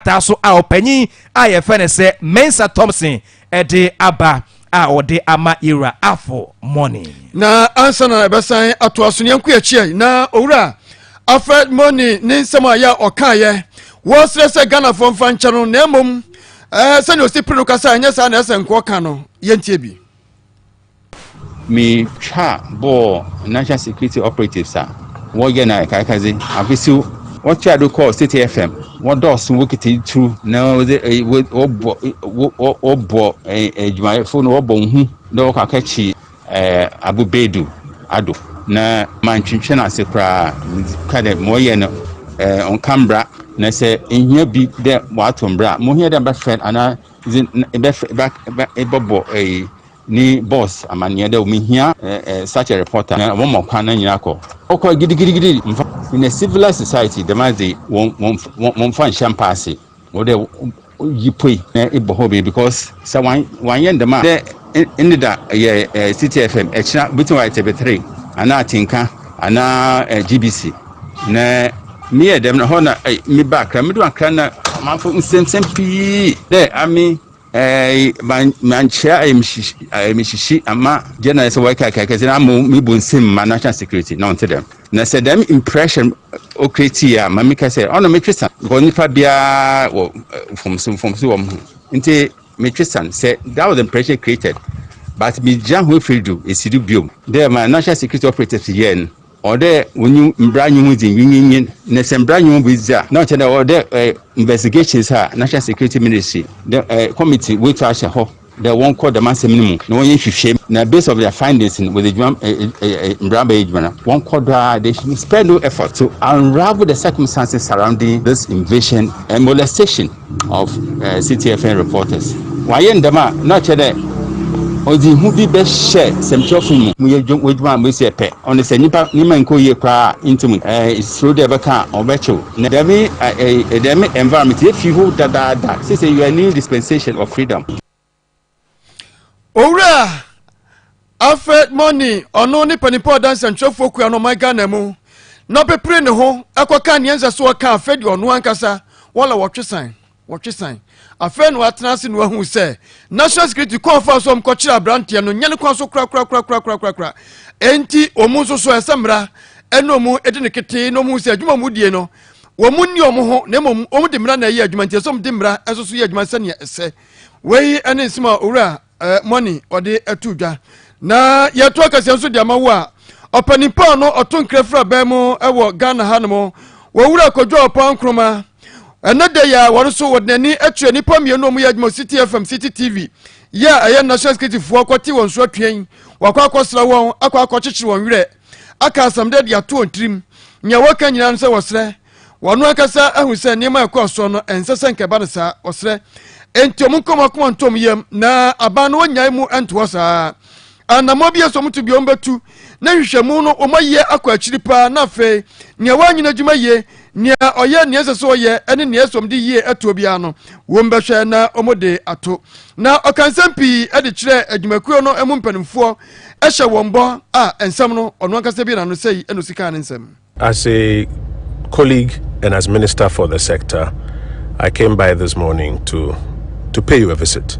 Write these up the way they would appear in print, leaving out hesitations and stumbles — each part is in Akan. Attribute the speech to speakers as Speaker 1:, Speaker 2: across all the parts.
Speaker 1: taso a opanyin a ye fe ne se Mensa Thompson ede aba a ode ama ira afo money
Speaker 2: na ansa na besan ato asonyanku echi na owura Alfred Money ne nsema ya okaye wo srese Ghana fo mfa nche no na emom se ne osipiro kasa anya sa na ese nko ka no yentie bi
Speaker 3: me cha bo national security operatives wo ye na kaikaze abisi what try to call City FM what does work it through now obo ejuma phone obo hu do ka kachi abubedu ado na mantwintwe na sekra kade moye no on camera na say ehia bi de watombra mo hia de be friend ana be bobo ni boss amane de me hia such a reporter na wo mokwa na nyina ko okwa gidigidi in a civilized society the man dey won fan champagne wo de yipoi na ibohobe because so one yen the man de in da City FM echna between white TV3 ana tinka ana GBC na me dem na hona me back me do akra na manfo nsempsempi de ami manchia emshishi ama general say why kaka na me bonsim ma national security no to them na say them impression o create ya mamika say ono me twisa because nipa bia from so nti me twisa say that was the impression created but me jan who feel do esidu biom there my national security operatives here or there when you mbranyu within na sembranyu bizia na tell or there investigations national security ministry the committee which are ho the one called the mass minimum no one shame na based of their findings with the mbramba ejwana one called they should spend no effort to unravel the circumstances surrounding this invasion and molestation of CTFN reporters why ndama na tell odi hu bi be share semtrofo mu yedwuma mo se pe on se nipa nima nko ye kwa intimu so de be ka obecho na demi environment if you hold that say you are new dispensation of freedom
Speaker 2: owura Alfred Money ono ni panipo dance semtrofo ku no my Ghana mu no pepre ne ho akoka nienza so ka afedi ono ankasa wala wotwesan afen watnase no ahu se national security conference om kochira brantia no nyane kwa so kra enti omunso so esamra eno mu edine kete no mu se adwuma mu die no wo munni omo ho na mom omu de mra na yi adwuma ntia so mde mra eso so yi adwuma se ne ese wei ene nsima owura Money ode atudwa na yeto akase so de amawo a opanipa no otonkrefra ba mu ewo Ghana hanmo wo wura kodwo opan kroma another ya waruso wodnani atwe nipa mienu omu yadmo City FM City TV ya aye national security fo kwoti won so atwen wakwa akosra won akwa akochichiri won were aka asamde de ato ontrim nya waka nyina no se wosre wonu akasa ahu se niam akoso no ensese nkeba de sa wosre enti omunkoma koma ntom yam na abano wanyai mu ento sa anamo bia so mutu biom betu na hwehwemu no omaye akwa achiri pa na fe nya wanyina djuma ye nia oye nia se so ye ene nia som de ye ato bia no wombehwe na omode ato na okansampi ede kire adwumakuo no emu mpanimfo ehye wombo a ensam no ono ankasa bi na no sei eno sika ne nsam.
Speaker 4: As a colleague and as minister for the sector, I came by this morning to pay you a visit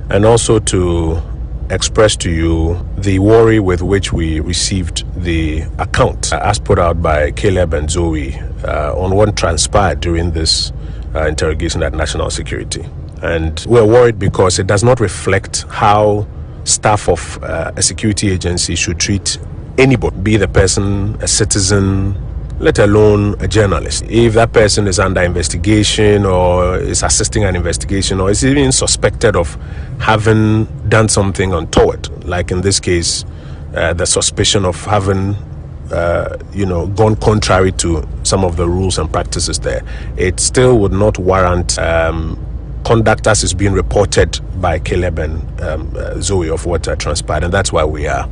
Speaker 4: and also to express to you the worry with which we received the account as put out by Caleb and Zoe on what transpired during this interrogation at National Security. And we're worried because it does not reflect how staff of a security agency should treat anybody, be the person a citizen, let alone a journalist. If that person is under investigation or is assisting an investigation or is even suspected of having done something untoward, like in this case, the suspicion of having gone contrary to some of the rules and practices there, it still would not warrant conduct as is being reported by Caleb and Zoe of what transpired, and that's why we are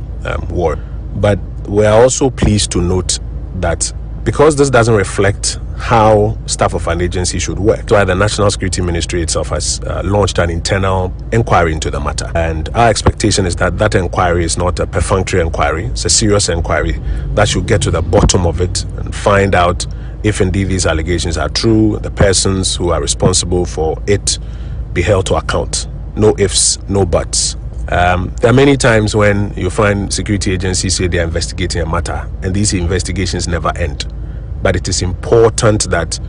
Speaker 4: worried. But we are also pleased to note that because this doesn't reflect how staff of an agency should work, that's why the National Security Ministry itself has launched an internal inquiry into the matter. And our expectation is that that inquiry is not a perfunctory inquiry, it's a serious inquiry that should get to the bottom of it and find out if indeed these allegations are true, the persons who are responsible for it be held to account. No ifs, no buts. There are many times when you find security agencies say they are investigating a matter, and these investigations never end. But it is important that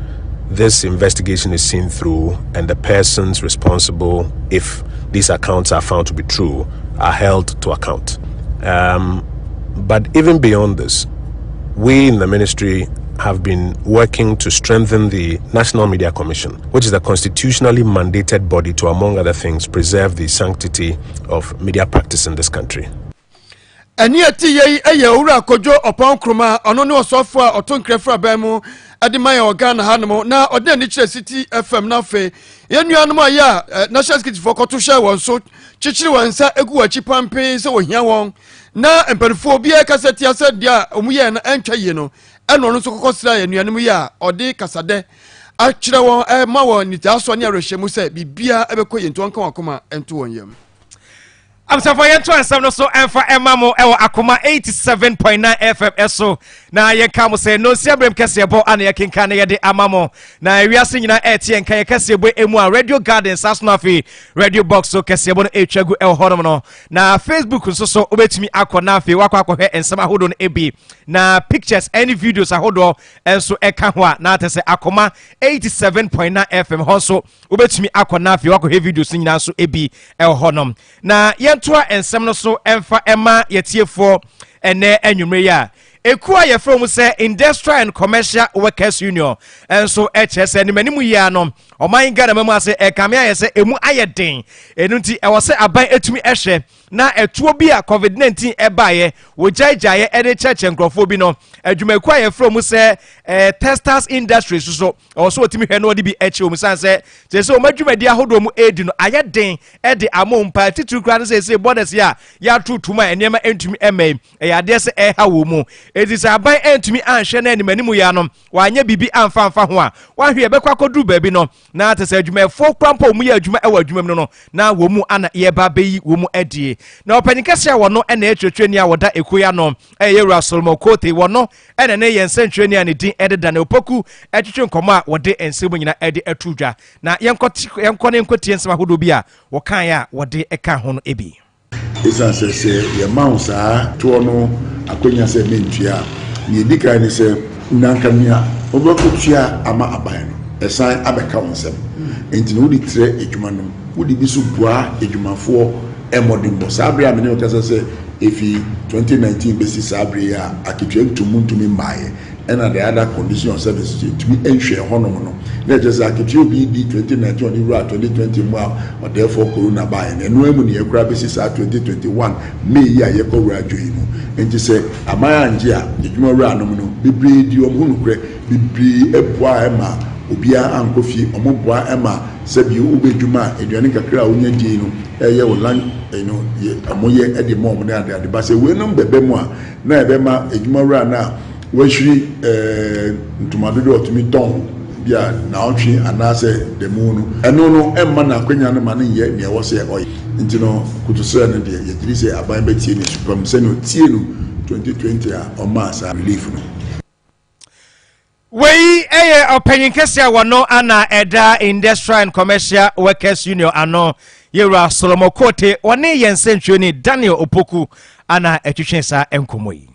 Speaker 4: this investigation is seen through, and the persons responsible, if these accounts are found to be true, are held to account. But even beyond this, we in the ministry have been working to strengthen the National Media Commission, which is the constitutionally mandated body to, among other things, preserve the sanctity of media practice in this country.
Speaker 2: Eni ati ye eye owura kojo opon kroma ono ne osofo a otonkrefra ban mu adimaya organa hanmo na ode ni kire City FM na fe yenuanom aya national security for koto share won so chichiri wansa egu wachi pampe se ohia won na emperifo bia kaseti ase dia omuye na entwa ye no eno no so kokosira yenuanom ya ode kasade a kire won ma won ni taso ne arehemu se bibia ebekọ yentu anka wakoma ento won yam.
Speaker 1: I'm so for you to some so and for Emamo Ewa Akoma 87.9 FM so na ye come say no siabrem kese bo ana ye kinka na ye de amamo na we are singing na eti en kan ye kese bo emu a Radio Garden Sasnafi Radio Box so kese bo no etwagu e honom no na Facebook so obetimi akona afi wakwa hwe ensama hodo no ebi na pictures any videos ahodo enso eka ho a na atese Akoma 87.9 FM ho so obetimi akona afi wakwa hwe videos nyina so ebi e honom na Toa ensem no so emfa ema yetiefo ene anwumre ya ekua ye from say Industrial and Commercial Workers Union enso HS ni manimu ya no oman Ghana memu ase ekame aye se emu ayeden enunti e wose aban etumi ehwe na etuo bi a COVID-19 ebaye wo jaijaye ene cheche nkrofo bi no adwumakua ye from say Testers Industries so also otimi hwe no odi bi eche omu san se se omadwumadi ahodo mu edi no ayeden e de amompa titu kra no se borders ya tutuma enema entumi eme e yade se e ha wo mu edi se aban entumi anhwe na animanimu ya no wanya bibi amfa ho a wahwe ebekwa akodu baabi no na atese adwumafo krampo mu ya adwuma e wa adwuma no na wo mu ana ye ba beyi wo mu adie na opanikase a wono ena etwetweni a woda ekoya no yewura Solomon Kote wono ena ne yensentweni a ne din ededa na opoku etwetwe nkomo a wode ensemu nyina ede atudwa na yenkone nkotie nsema hodo bi a wokan ya wode eka ho no ebi
Speaker 5: isa se ye maunsa to no akonya se mentua ni dika ni se nankamia obokutua ama aban no esan abeka wonsem enti no wodi tre edwuma no wodi bisu bua edwumafo emodimbo sabre amene okasa se efi 2019 besi sabre ya akitwe ntumuntumi mbaye ena the other condition services to be enhwe honom no na just akitwe bi di 2019 on ira 2020 mu or therefore corona buy na enu emu ne yakura besi sa 2021 May ya yekọ wura adwoi mu enti se amaya anje a edwuma wura anom no bibri di omhunu kre bibri eboa ema obia ankofi omoboa ema sebi ubedwuma eduane kakra onya din no eye wo lan ye amoye ede mom na ade ba se we no bebe mu a na ebema edwuma wura na washiri ntumadodo otumi ton bia na otwe anase demunu eno no emma na kwanya no ma ne ye ne wo se oy nti no kutusere ne de ye tiri se aban betie ne supam se no tie no 2020 a o ma sa relief no
Speaker 1: Wei opinion kese wono ana eda Industrial and Commercial Workers Union ano yewura Solomon Kote one yensentweni Daniel Opoku ana etwetwensa enkomoyi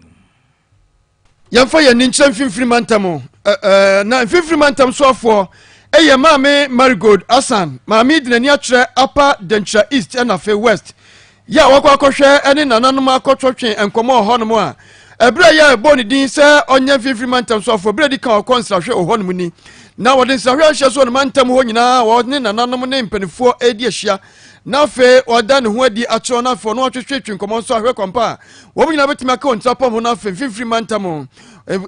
Speaker 2: Yamfa ye ninchen finfiri mantam na finfiri mantam so afo eye maame Marigold Asan maame dinani atwere Upper Dentra East and Afe West ya wakwa akohwe ene nananom akotwotwe enkomo honom a ebra ya boni din se onye finfiri mantam so afo bra di kan okonsra hwe honom ni na wode nsahwe ahye so no mantam ho nyina wode nananom ne mpanifo edi ahia na fe oda ne ho adi atro na fe no atwetwe nkomo so ahwe kompa wo nyina betima ka ontapom ho na fe finfiri mantam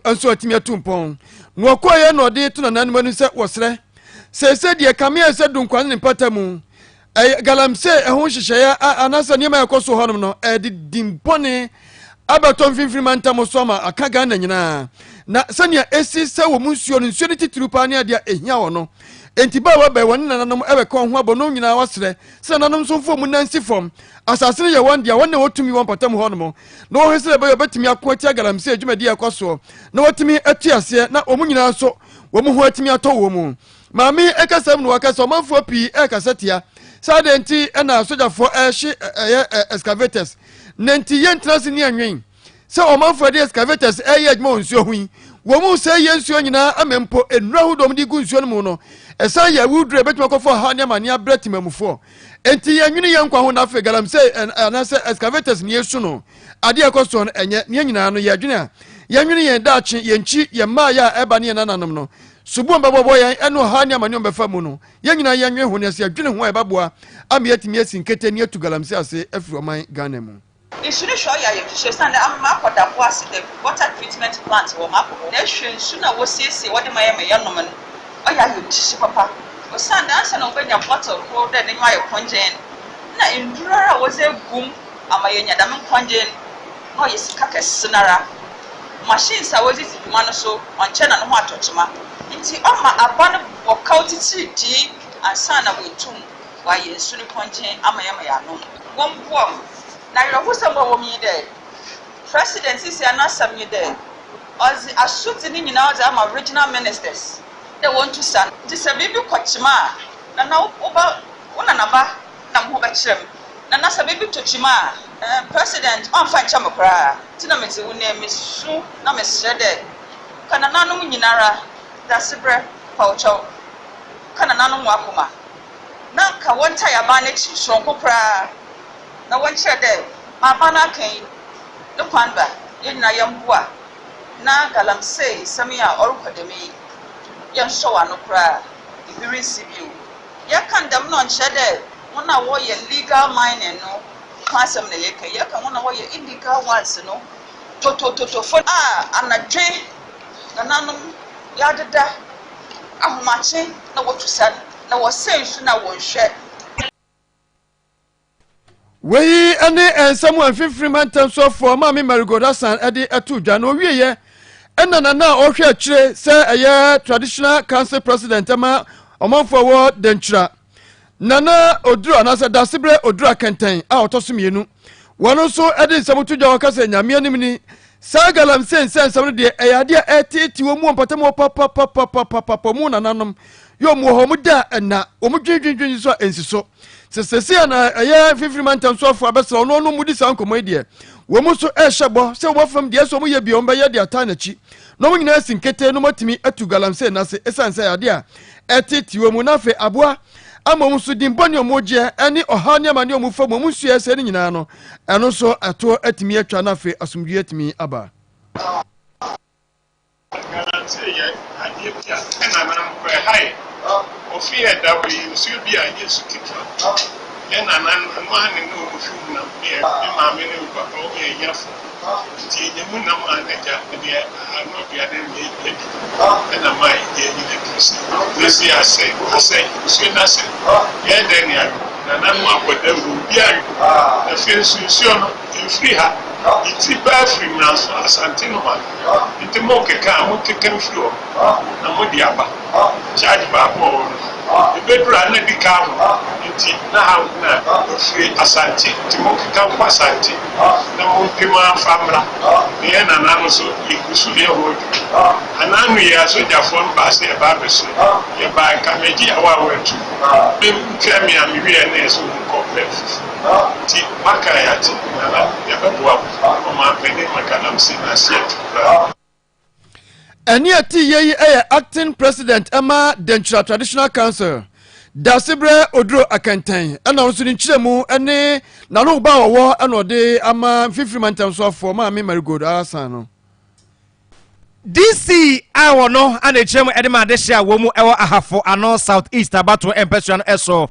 Speaker 2: enso atimi atumpon no koye no de to na nanmanu se wosre se de kamia se dunkwan ne patamu galamse ehun hyehyeye anasa niema yakoso honom no de dimpone abaton finfiri mantam so ma akaga na nyina na sania esi se wo munsuo no nsuo ne titiri pa ne ade ehia wo no enti ba wa ba won nananom ebe ko ho abo no nyina wasre se nananom so fo mu nansi fom asase ne ye won dia won na wotumi won patam ho no mo na wo hesere be betumi akoti agalamse adwumadi ekoso na wotumi atuase na omu nyina so wo mu ho atumi ato wo mu maami ekasam no wakasa omanfo pi ekasatia sade enti na sojafo ehye excavators nenti yentrase ni anwen se omanfo de excavators eye adwuma onsuo hui wo mu se ye nsuo nyina amempo enura hudom di gu nsuo no mu no esa ya wudre betuma kofo ha ne amane abretimamufo enti yanwini yankwa ho na fe galamse anase excavators ni yesu no ade ekoso no enye ne nyina no ye adwene a yanwini yen daachi yenchi ye ma ya eba ne nananom no subu mbabo yan eno ha ne amane ombefa mu no ye nyina yanwe ho ne se adwene ho ebaboa amiatimi asinkete ne atu galamse ase afiri oman Ghana mu
Speaker 6: isuni sho ya ye hwe stand amma koda bo ase the water treatment plant wo mako na hwe nsu na wo siesie wo de maye nom no oya ye hwe papa wo stand ansa na obenya bottle ko de ne maye konjen na endurara wo ze gum amaye nyadam konjen no ye sika kesinara machines a wo zi dwuma no so onche na no ho atochima nti oma aba no wo kautiti di ansa na wo tum wa ye nsu ni konjen amaye no wo mbo na you say mo mi there president is anasam you there as asuti ni nyina as am original ministers they want to stand this a baby kwachima na oba una na ba na mo ba kirem na sa baby tochima president on fan chama kra tina meti wo na mesu na mesrede kana nanom nyinara dasebre paucho kana nanom Akoma na ka wonta ya ba na chi sonko kra na one share there my banner came the panda in Nayambua na galamse samia or academy yan show no cry if you receive you ya can them non share there one warrior legal mining no passam na yeke ya can one warrior illegal ones no to for anadwe na nanum ya deda ahomache na what to say na was say na won share
Speaker 2: Wei ene someone fifri mantam so for mama Marigodasan ede atudwa no wieye ena na ohwe akire se eye traditional council president ama omanfo wo denchira nana oduru anasa dasebre oduru kenten a otosomienu wono so ede nsabutudwa wakasa nyame anim ni sagalam sen de eyade etiti wo mu mpatam papa mu nananom yo mu ho mu da na wo mu dwendwendwen so ensiso sesese na eye fifri mantam so afo abesra no no mudi san komodie wo mu so ehwebo se wo fam de so mu ye biom be ye de atanachi no mu nyina sinkete no matimi atu galamse na se esanse yade a etiti wo mu na fe aboa ama mu so dimboni omoje ani ohani amani omu fam mu su ese ni nyina no eno so ato atimi atwa na fe asumdue atimi aba
Speaker 7: galamse ye adie pia ena na mkwe hai ofia da we nsu bia yesu kitwa ena na nwane no ofu na bia ma me ne papa o ye yafo ti ye mu na ma na ja bia ano bia de ye ena mai ye ni de kristo this year say so na say ye de ni na mo akoda ru bia na fi nsu no free ha iti ba free na so asante no ma iti mo keka mo keka flo na mo di aba charge ba ko ibedura na di ka iti na ha na free asante iti mo keka kwa asante na mo pima famra ye na na no so ikusu le ho ananu ye so ja fon ba se ba be so ye ba ka meji awa wetu be kemi ami wi na so ko pe ti makaya ti na ya bebo o ma pede makana msina sietu
Speaker 2: eni ati yeyi acting president ama Denchira traditional council dasebre oduro akantan ena onso ni nkyeremu ene na no ba wo ena ode ama fifri mantam so afo ma me marigold asan no
Speaker 1: DC awo no ane kyeremu ede ma de hia wo mu ewo ahafo ano south east abato empesian eso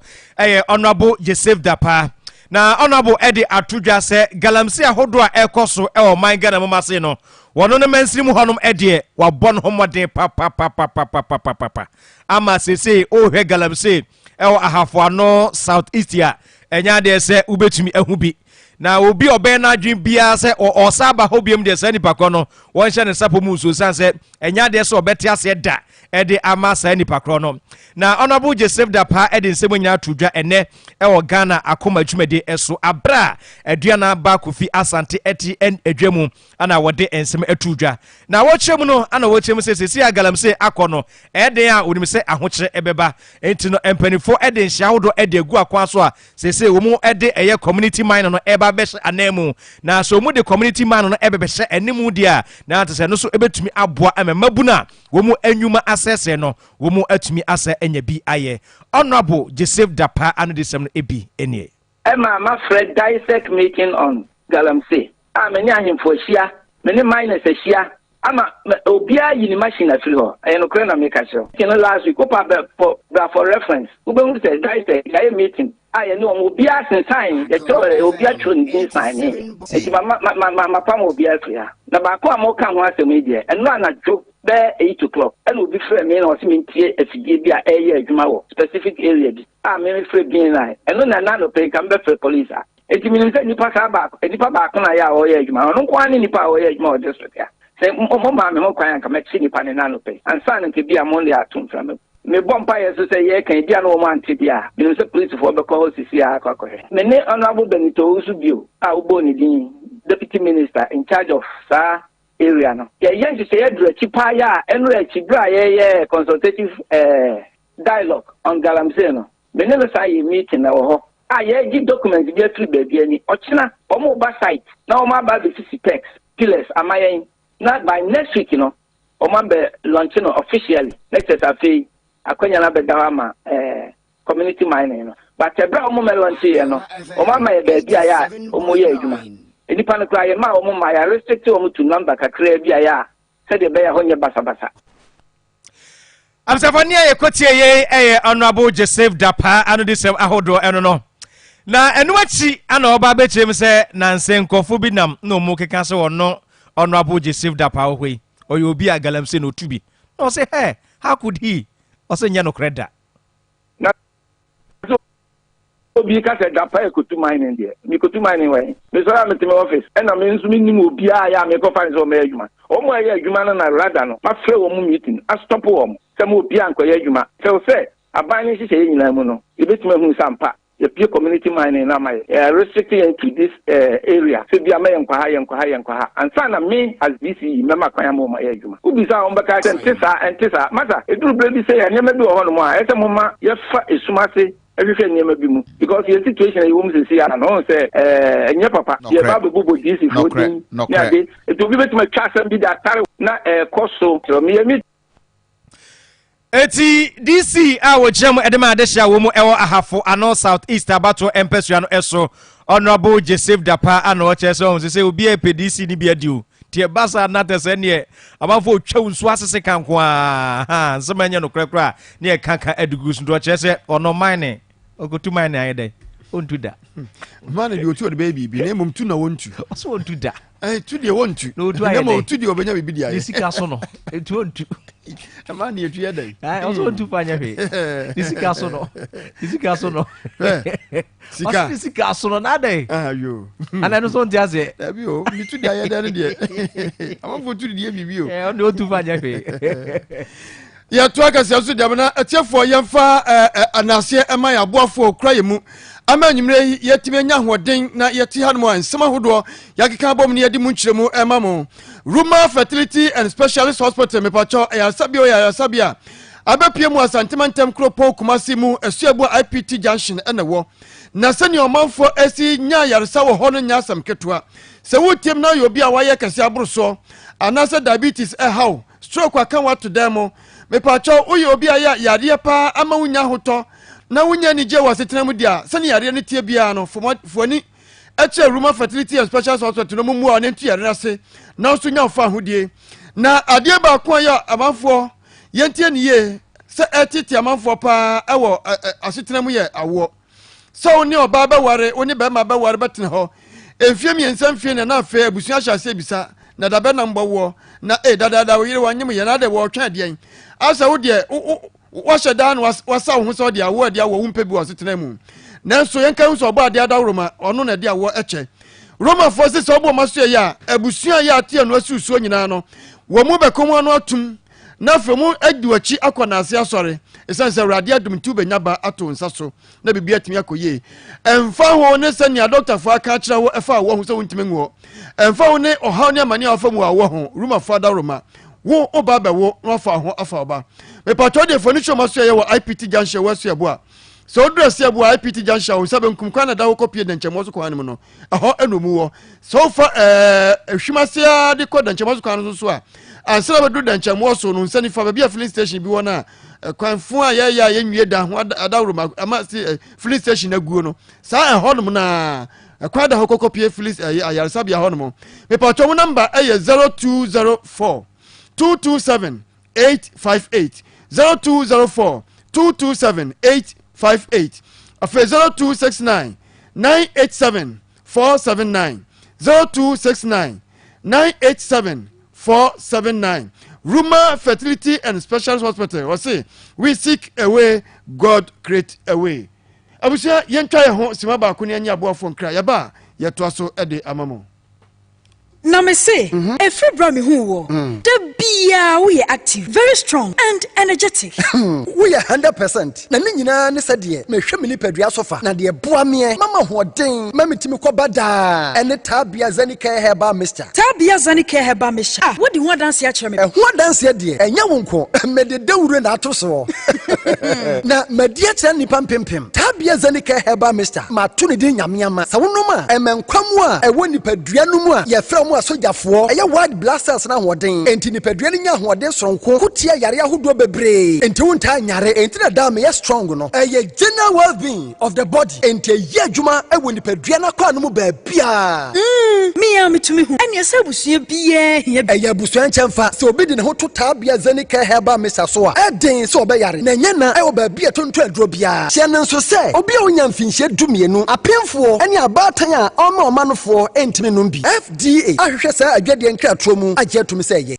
Speaker 1: honorable Joseph Dapa na honorable Eddie atudwa se galamse ahodo a ekoso ewo man Ghana momase no wono ne mansiri mu honom Eddie wa bon homoden pa ama sese o hwe galamse ewo ahafo ano south east ya enya de se ubetumi ehu bi na obi oben na adwen bia se o saba hobiem de se nipa ko no won hye ne sapo mu so san se enya de se obete ase da ede ama saa nipa kro no na honorable Joseph Dapa ede nsɛm nyina tudwa ene ɛwɔ Ghana Akoma dwumade ɛso abra aduana ba Kofi Asante eti adwamu ana wɔde nsɛm atudwa na wɔkyerɛ mu no ana wɔkyerɛ mu sɛ agalamse akɔ no ede a wonim sɛ ahokyere ɛbɛba enti no empanifo ede nhia hodo ede agu akwa so a sese wo mu ede ɛyɛ community mine no ɛba bɛhyɛ anemu na so mu de community mine no ɛbɛbɛhyɛ anemu dia na ate sɛ no so ɛbɛtumi aboa amabuna wo mu anwuma asɛsɛ no wo mu atumi asɛ anya bi ayɛ honorable Joseph Dapa anu de sɛm no ebi enie
Speaker 8: Emma ma Fred dissect meeting on Galamsey many ahemfo hia many miners hia ama obia yini machine afiri ho no kre na make sure last week for reference we be say dissect ya meeting no obia sign the obia tron sign e ma pam obia afia na ba ko am ka ho asem e die eno anadwo be 8 o'clock and obi frɛ me na o se me ntie afidie bi a ɛyɛ adwuma wɔ specific area bi me frɛ bi na eno na no pay kan be frɛ police eti minim sɛ nipa ba na ya o yɛ adwuma no kwa ne nipa o yɛ adwuma o district ya sɛ mo ma me ho kwan ka mɛkyi nipa ne na no pay ansa ne ke bi a mo le atom fra me bompa yeso say ye kan dia no mo ante dia me say police for be call sisi akwakohe me ne honorable Benito Usubio a ubo ni din deputy minister in charge of sa area no ye yen say e dura chipa ya enu e chibra ye consultative dialogue on Galamsey no me ne say meeting na wo ho ye gi document bi afri baby ani ochina omo ba site na omo ba be sisi text pillars amayen na by next week no omo be launching officially next Saturday akwanya na bedawa ma community mining no but ebra omo melonti ye no omo ma ye baby aya omo ye adwuma enipa no kra ye ma omo ma ya restrict omo to number kakra bi aya se de be ya honye basa
Speaker 1: amsafania ye kotie ye honorable Joseph Dapa anu de sem ahodo eno no na enu achi ana oba be kyerem se na nsenkofo bi nam na omo keka se wono honorable Joseph Dapa ohwe oye obi a Galamsey no tubi no say hey how could he also nya no kreda
Speaker 8: na so obi ka se Dapa e kotu mining there mi kotu mining we me so am teme office e na me nsu mi nim obi a ya me ko fan so me adwuma o mo ya adwuma na rada no ma frɛ wo mu meeting a stop wo mo se mo obi an koye adwuma se aban ni hye nyina mu no e betuma hu sampa the community mining na my restricted into this area so be amayen kwa ha and sana me as DC mema kwa mo ma yadwuma ubi sa on baka ntesa mata eduru brebi say ya nyema bi wo hono mo a ese mo ma ye fa esumase ehwehwe nyema bi mu because the situation you wom say no say enye papa ye ba be bubo DC 14 na de it will be betuma twa sam bi da tare na koso so me
Speaker 1: eti DC a wo jam edema adehia wo mu ewo ahafo ano south east abato empesua no eso honorable Joseph Dapa ana o chese o se obi e PDC ni bia dio tie basa na tese ne amafo twa nsu asese kanko a nsema no krakra ne kanka adugus ndo chese ono mine ogotu mine ayede ontu da
Speaker 2: man de otu o de baby bi na mum tu na wontu
Speaker 1: so ontu da
Speaker 2: tu de wontu na mo tu de obenya bibi dia
Speaker 1: ye sika so no etu ontu
Speaker 2: man de etu ye dai
Speaker 1: also ontu panya hwe sika so no sika so no na dai
Speaker 2: yo
Speaker 1: ana no so ntiase
Speaker 2: abi o mi tu dia ye dai de amafo tu de bibi o
Speaker 1: on ontu panya hwe
Speaker 2: ya to aka sia so de na atiefo yemfa anase ema ya boafo kraye mu ama nyimre yetime nya hoden na yeti hanmo ansema hodo yakeka bom ne yedi mu nkyeremu ema mo Ruma Fertility and Specialist Hospital me pacho ya sabia abepie mu asantementem kropo Kumasi mu esuabu IPT junction enewo na sani omanfo esi nya yaresa wo hono nya asam ketua se wutiem na yobi a waye kase abroso anase diabetes how stroke akan wato demo me pacho uye obi a yare pa ama wunya hoto na wunya ni je wasetenam dia sani yare ne tie bia no foni eche Ruma Fertility and Specialist Hospital no mu a ne tu yare ase na so nya fa hodie na ade ba ko ya amanfo yentie ne ye se etiti amanfo pa ewo asetenam ye awo so oni oba ba ware oni ba ma ba ware betene ho enfie miensa mfie na afa abusu ahya bisa na dabe na mbowo na dada wo yire wanyem ye na de wo twa de asa wo de wo hyeda na wasa wo so de awo de awo wumpe bi asetenam na so yenka wo so oba ade adawroma ono na de awo eche Roma forces obo maso ya abusu ya atie no asusuo nyina no wo mu bekomu ano atum na femu eduachi akwana ase asore esanse awrade adum tu benyaba ato nsa so na bibia atimi akoye emfa ho ne senia doctor fo aka kira wo efa wo ho se wontimi ngo emfa ho ne oha ne amane afamu awo ho ruma father roma wo oba be wo no fa ho afa oba me patro de furniture maso ye wo IPT junction wasu ebo a so dress ebo IPT junction wo sabe nkum kwa na da wo kopie de nchemo so kwa ne no eho enomu wo so fa ehwimase de ko de nchemo so kwa no so a ansela be do de nchemo so no nsani fa be a filling station bi wona kwanfo a ya nwie da ho adawro ama filling station aguo no sa eho no na kwada ho kopie filling ayarsa bia ho no me patro mo number 0204 227 858 0204 227 858 afa 0269 987 479 0269 987 479 Ruma Fertility and Specialist Hospital. We say we seek a way, God create a way. Abusia yentwa ye ho sima ba ko ne anya aboafo nkra ya ba ye to aso ede amamo.
Speaker 9: Na me say, every brami who wo, the bia we active, very strong and energetic.
Speaker 10: We 100%. Na ni nyina ne sade me hwe me nipadua sofa na de boa me mama hoden mama timi ko bada ene tabia zanika heba mister.
Speaker 9: Tabia zanika heba mister. Ah, what do you dance ya chere me?
Speaker 10: Ho dance ya de enya wonko me de dawuro na ato so. Na media chere nipa mpempem. Tabia zanika heba mister. Ma to ne din nyamyama. Sa wonoma emenkwamu a ewo nipadua no mu a ye fra mu asojafo eye wide blasters na hoden enti nipadua nya hoden sonko kutia yare ahodo bebre enti wonta nyare enti na dam ye strong no eye general well-being of the body enti ye adwuma ewo nipadua na kwa no mu ba bia
Speaker 9: me ya metumi hu ene sabusua bia
Speaker 10: eye busua nchemfa se obi de ne ho to tabia zanika heba mesa so a eden se obeyare na nya na ewo ba bia tonto aduro bia hye ne nso se obi a onya mfinhye dumienu apemfo ene abatan a oma omanofo entimi no bi FDA ahwehwe sa adwade nkra tromu agye tumi se ye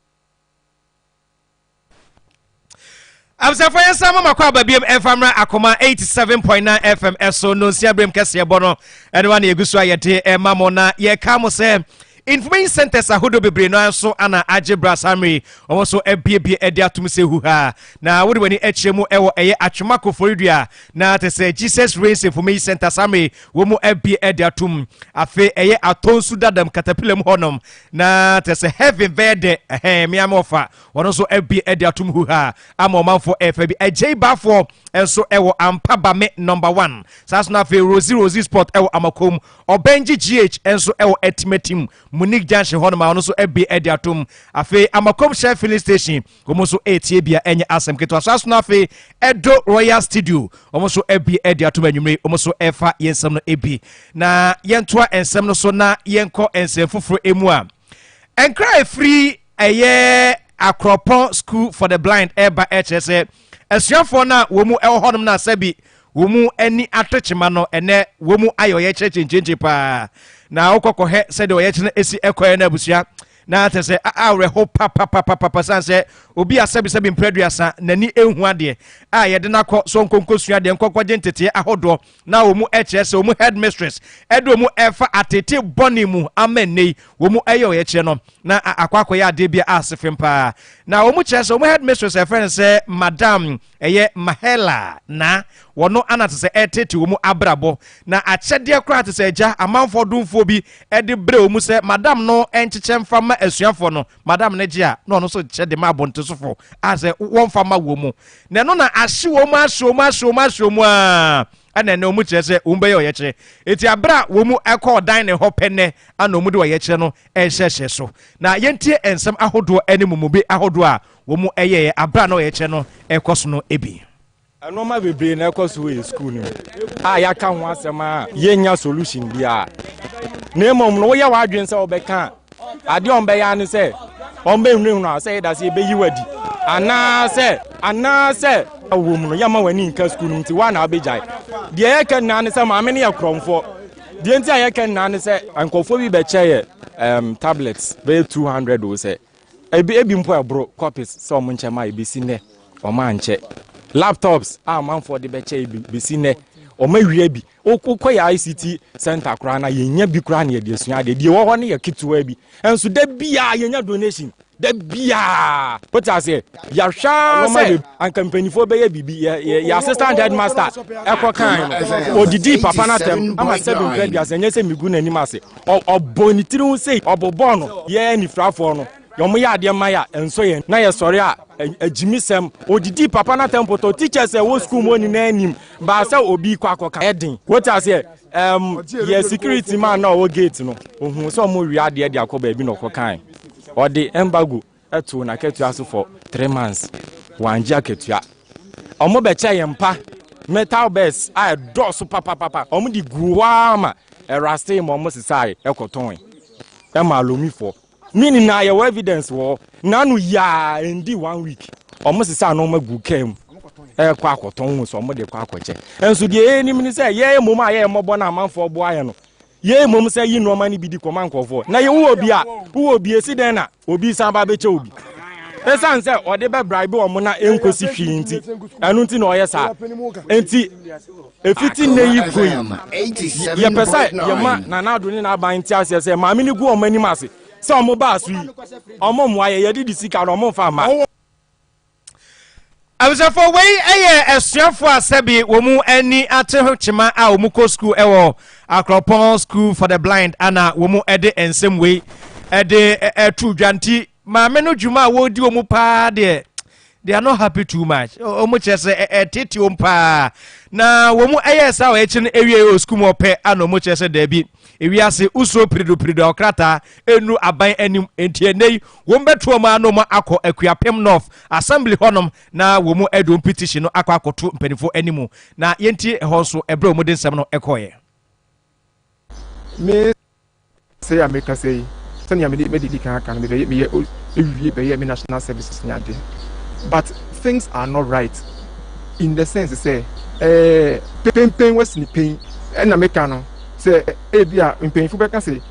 Speaker 1: Amsa fire sama makwa babiem FM Akoma 87.9 FM eso no sia brem kese bono ene wa na egusu ayete mamo na ye ka mo se information centers ahodo bebre no anso ana agebra samri omo so ebiebie ede atum se hu ha na wodi wani echemu ewo eye atwemako foridua na te se Jesus Race Information Center samri wo mu ebie ede atum afe eye atonsu dadam katapilem honom na te se heaven verde mi amofa wono so ebie ede atum hu ha amomanfo efabi ejei bafo enso ewo ampaba me number 1 saso na fe Rosie Sport ewo amakom obenji GH enso ewo etimetim Munich Junction hono ma ono so ebe edi atom afi amakom share filling station omo so etie bia enye asem keto so na afi Edo Royal Studio omo so ebe edi atom anwumre omo so efa yensem no ebi na yentoa ensem no so na yenko ensem fufuro emu a enkra free eye Akropon School for the Blind eba HS asuafo na wo mu ewo honom na sabi wo mu ani atechima no ene wo mu ayo ye cheche pa na okoko he said o ye chene esi ekoye na abusua na te se awre ho papa sanse obi asabi mpraduasa nani ehu ade a ye de nakọ so nkonkosua de nkokwaje ntete ahodo na wo mu HS wo mu headmistress edo mu efa atete boni mu amennei wo mu ayo ye che no na akwakọ ya ade bia asefem pa na wo mu chese wo mu headmistress e friend se madam eye Mahela na wono anate se etete wo mu abrabo na achede kra te se agya amanfo dumfo bi ede bre wo mu se madam no enchechem fama asuafo no madam ne gia no so chede ma bonto sofo ase won fama wo mu na no na ahye wo mu ahye mu a ana na omu kire se umbe yo ye kire eti abra wo mu ekọ dan ne ho pene ana omu de wo ye kire no ehye so na yentie ensem ahodo animumubi ahodo a wo mu eye abra na wo ye kire no ekoso no ebi
Speaker 11: anoma bebre na ekoso we school ni ya ka ho asem a yenya solution bia na emom no wo ye wa adwen se obeka ade on be ya ne se on be nwunu na se da se be yiwadi ana se awom no yama wani nka school nti wa na abejai de ye kan na ne se ma me ne ye kromfo de nti aye kan na ne se ankofo bi be che tablets be 200 o se ebi mpo abro copies se o nche ma ebi sine o ma nche laptops man for the be che ebi sine o ma wi abi okọ ya ICT center kra na yenya bi kra na ye de sua de wo ho ne ye kitwa bi enso da bia yenya donation da bia what I say ya sha say anka mpanifo be ya bibi ya assistant headmaster ekọ kan odidi papa na tem ama 7 grade as enye se migu na nim ase obonitiri hu sei obobo no ye ni frafo no yomo ya ade ma ya enso ye na ye sori a ajimisem odidi papa na tem poto teachers e wo school mo ni na anim ba say obi kwa akoka edin what I say ye security man na wo gate no ohun so mo wi ade de akoba bi no kokan or the embargo to na ketua so for 3 months wanja ketua omo be che yempa metal best I do so papa omo di guama eraste mo mo sisai ekoton e ma lomi for meaning na your evidence wo nanu ya ndi 1 week omo sisai no magu kem kwa akoton so omo de kwa akoche enso de enim ni say ye mom aye mobo na amanfo bo aye no ye mom say yi no mani bi di command nkofo na ye wo obi esi den na obi san ba be che obi esan say o de be bribe o mo na enkosi hwi nti anu nti na o ye sa enti efiti ne yi koi ye pesa ye ma na ado ni na ban nti ase say ma me ni gu o mani ma ase say o mo ba asu yi o mo mo aye ye di sika no mo fa ma
Speaker 1: abisafo wei eye esuafo asabi wo mu ani atehchima a wo mu ko school ewo Akropon School for the Blind ana wo mu ede ensem wei ede etu dwanti ma me no dwuma wo di wo mu pa de they are not happy too much o mu chese tete wo pa na wo mu eye sa o echi no ewie o school mo pe ana mu chese da bi ewi ase uso prido okrata enu aban anim entienei wo mbeto ma no ma akọ akuapem north assembly honom na wo mu edo petition no akọ akoto mpanifo animu na yenti ho so ebre mu de nsem no ekoye
Speaker 12: me say America say send me medical can be national services nyade but things are not right in the sense say pain was ni pain and America no say bia mpanyinfo beka say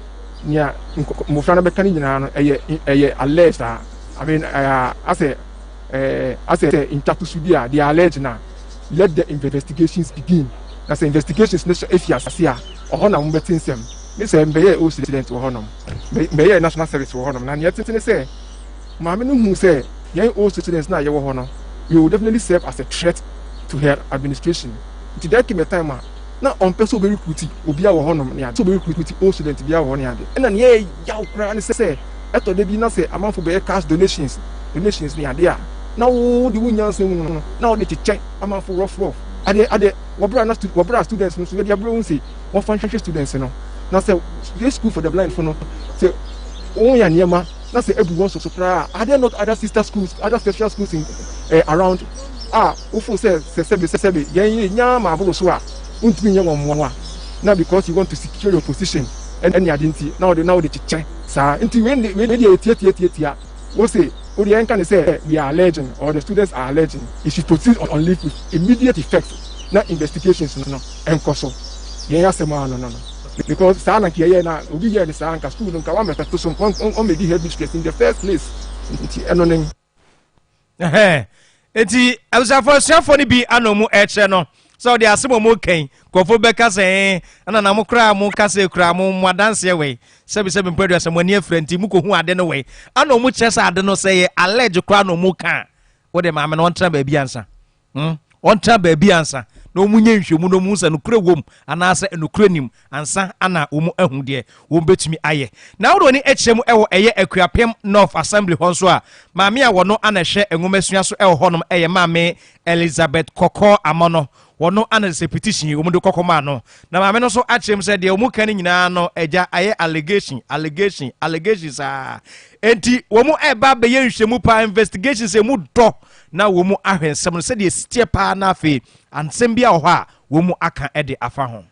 Speaker 12: nia mofra na beka ni nyina no eye alleged I mean as a intatusu dia they are alleged now let the investigations begin as investigations if you asia or na mbetin sem me say mbeye o student wo honom mbeye national service wo honom na ne tete say ma me no hu say yen o students na ye wo hono you will definitely serve as a threat to her administration it that give me time na on person be recruit obi a wo honom ne ade so be recruit o student bia wo ne ade na ne yaw kra ne say eto de bi na say amanfo be cash donations ne ade a na wo di wunya nsem no na wo de check amanfo rough ade wobra students no so they abro unsi one function students no na say this school for the blind for no say onya niema na say everyone so kra are there not other sister schools other special schools in around ufo say yen nya ma abro so a untimi nya wonwa na because you want to secure your position and any identity now they check sa until when they tia we say Orion can say we are alleging or the students are alleging it should proceed on leave with immediate effect na investigations no enkoso yen asema no because sa na kiye na obi ye ni sa anka school nka wa meta to so on me di head mistress in the first place nti enonen
Speaker 1: eti abusafo ni bi anomu eche no so they asemo mo kan kofo beka se ana na mo kra mo kase kra mo madanse we sebi mpadu asemo ni afranti mu ko hu ade no we anomu chese ade no se allege kra no mu kan wo de ma me no on tra ba bi ansa on tra ba bi ansa no munye nhwemu no mu nsa no kura wom anase no kura nim ansa ana omu ahu de wo betumi aye na wo ni echem ewo eye akuapem north assembly honso a maame a wono ana hwe enwomasua so ewo honom eye maame Elizabeth Koko Amono wono ana se petition omu de kokoma no na maame no so achem se de omu kan nyina no eja aye allegations enti womu eba be ye nhwemu pa investigations emu do na womu ahwensem no se de sitie pa na afi ansem bia ho a womu aka ede afa ho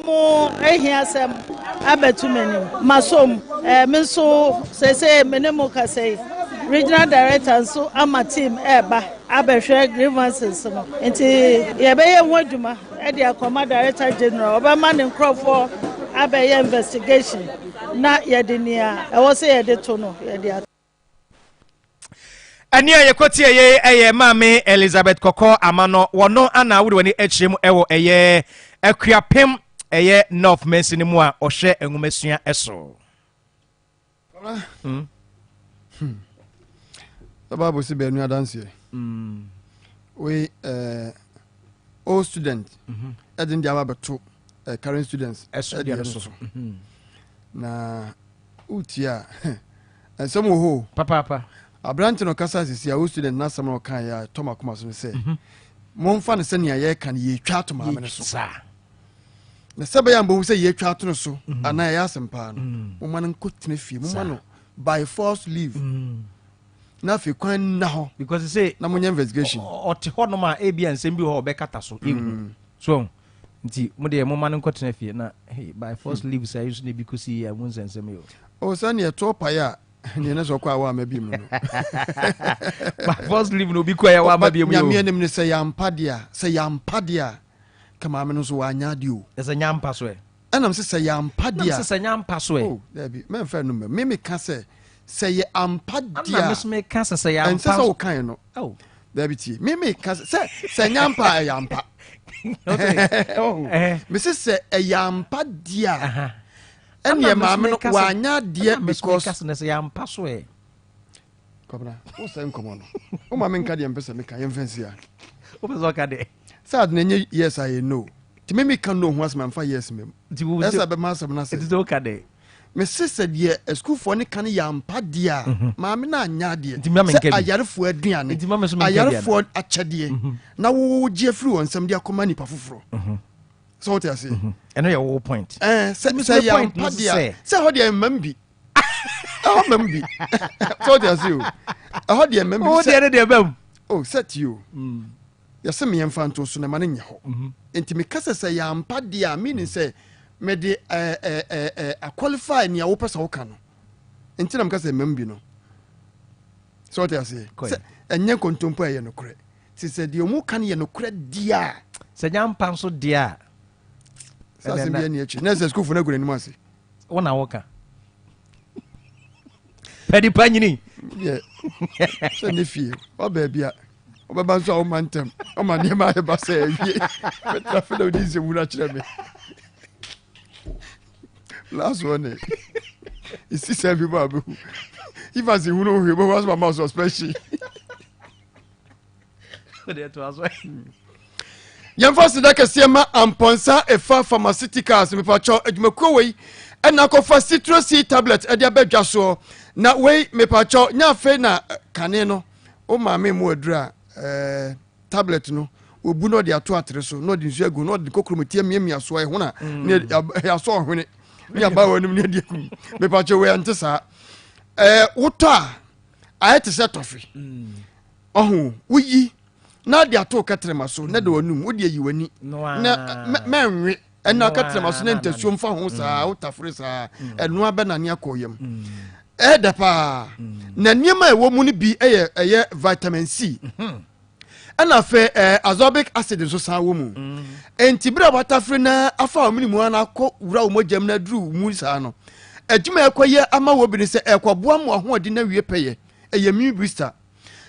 Speaker 13: mo ehiasem abetumeni masom menso se menemo ka say regional director so ama team eba abehwe grievances no enti ye be ye wadwuma e de Akoma director general obama ne nkrofo abeye investigation na ye de nia e wo se ye de to no ye de
Speaker 1: ania yekotie ye eye maame Elizabeth Koko Amano wono ana wode wani echem ewo eye akuapem eye north mensini mu a ohwe enwumasua eso
Speaker 2: The Bible says, "Be no dance here." We all students, I didn't have about two current students. Na utia, and some who
Speaker 1: papa.
Speaker 2: A branch no kasa is here. All student na some no can ya Thomas Akoma so say. Mon fan send ya can ye chat to my minister. Na sebe ya mbo say ye twa to no so ana ya asempa no mo man nkotene fie mo man no by force leave na fi kwan na ho
Speaker 1: because say
Speaker 2: na mo nya investigation
Speaker 1: o te ho no ma e bia nsem bi ho be kata so so nti mo de mo man nkotene fie na by force leave say use ne bi ko si ya mo nsensem yo
Speaker 2: o sa ne to pa ya ne na so kwa wa ma bi mu no
Speaker 1: by force leave no bi ko ya wa ma bi mu yo
Speaker 2: nya me ne say ya mpa dia kama ameno so wanya di o
Speaker 1: esa nyampa so e
Speaker 2: enam se ya ampa dia
Speaker 1: se nyampa so e
Speaker 2: oh debi me fa no me ka se ye ampa dia
Speaker 1: na me ka se ya ampa
Speaker 2: en se so kan no oh debi ti me ka se nyampa ya ampa oh me se ya ampa dia enya ma ameno wanya dia because
Speaker 1: se ya ampa so e
Speaker 2: kobra o se nkomo no o ma me nka dia mpesa me ka ye mfansi ya
Speaker 1: o be so ka de
Speaker 2: sad nenye yes I know ti me can know who as man for yes me esa be masam na se
Speaker 1: it is okay de
Speaker 2: me sister de school for ne kan ya mpa dia ma me na anya de
Speaker 1: se
Speaker 2: ayarefo aduane ayarefo achede na wo je free won sam de akoma ni pa foforo so what you say
Speaker 1: eno your whole point
Speaker 2: se ya mpa dia se ho de mambi mambi so what you say ho de mambi
Speaker 1: o de bam
Speaker 2: oh set you yase me yemfa nto so na ma ne nye ho enti me kasa se ya mpa dia meaning say me de a qualify ni a wo pesa wo ka no enti na me kasa membi no so what you say enye kontompo ye no kure ti se de omu kan ye no kure dia
Speaker 1: se nya mpa so dia
Speaker 2: sa se bia ni echi na se school fo na gure ni mase
Speaker 1: wona wo ka pedi panyini
Speaker 2: ye se ne fie o ba bia obeba so o mantem o ma ne ma ba se awie betra fe do dize wura kire me last one isi se bi ba bu if as you know we was my mouse especially yam fast da kase ma amponsa efa pharmaceuticals me pa cho adwumakuo wei ena ko fa citrus tablet e dia badwa so na wei me pa cho nya fe na kane no o ma me mu adura tablet no obu no de ato atere so no de nsu agu no de kokromotie miamia so e ho na ya so hwene ya ba wonim ne de kum me pa che we ante sa wuto a ayete se tofi ohu wuyi na de ato katrema so na de wonum wo de yi wani na menwe ena katrema so na ntasuo mfa ho sa wutafre sa eno abena ne akoyam da pa na niema ewo mu ni bi eye vitamin C ana fe ascorbic acid so sa wo mu enti bra watafre na afa omini mu ana akọ wura wo mojam na duru mu sa no adwuma ekoye ama wo bi ni se ekoboa mu ho odi na wie peye eye mi booster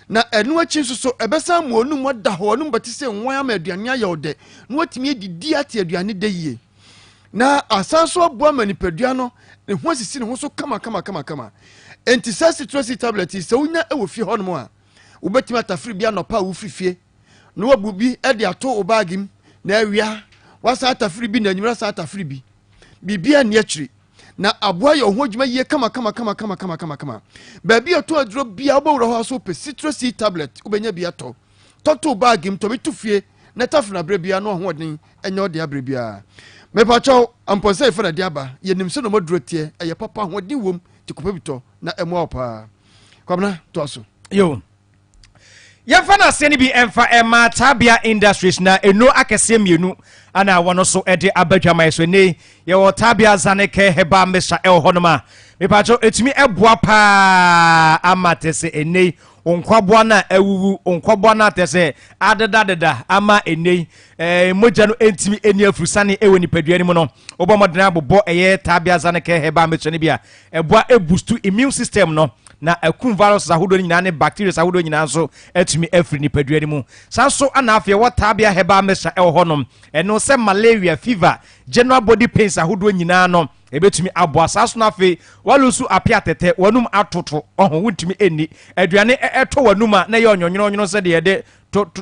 Speaker 2: na enu achi so ebesa mu onu mo da ho onu bati se nwan ama aduane aye ode na watimi didi ate aduane de yie na asanso aboa manipadua no ne ho sisi ne ho so kama enti sa citrus tablet se unya ewo fi ho no a ubetimi atafiri bia no pa wo frifie no wabubi e de ato obagim na awia wasa atafiri bi na nyura sa atafiri bi bibia ne akiri na aboa ye ho adwuma ye kama ba bia to aduro bia obowro ho so pe citrus tablet ubenya bia to obagim to bitufie na tafina bre bia no ho odin enye ode abre bia me pacho amponse ifo na diaba ye nimse no moduro tie eye papa ho di wom tikopa bito na emo opa kwabna to aso
Speaker 1: yo yɛmfa no aseɛ no bi ɛmfa ɛma tabia industries na ɛno akɛseɛ mmienu ana wɔno so ɛde abadwaman so ne yɛwɔ tabia zaneke heba mesha ɛwɔ hɔ nom a mepatwo ɛtumi ɛboa paa ama te sɛ ɛnei onkwaboa no a ɛwuwu onkwaboa no a te sɛ adedadeda ama ɛnei mogya no ɛntimi ɛni afurusane ɛwɔ nipadua no mu no wobɔ mmɔdena abobɔ ɛyɛ tabia zaneke heba mesha no bi a ɛboa ɛbustu immune system no na akum virus ahodo nyina ne bacteria ahodo nyina so atumi afiri nipadua ni mu san so ana afie watabia heba mesha ɛwɔ hɔnom ɛno sɛ malaria fever general body pains ahodo nyina no ebetumi aboa saa so na fe walusu apia tete wanum atoto ohun wutumi eni aduane eto wanum a na ye onyonyono se de de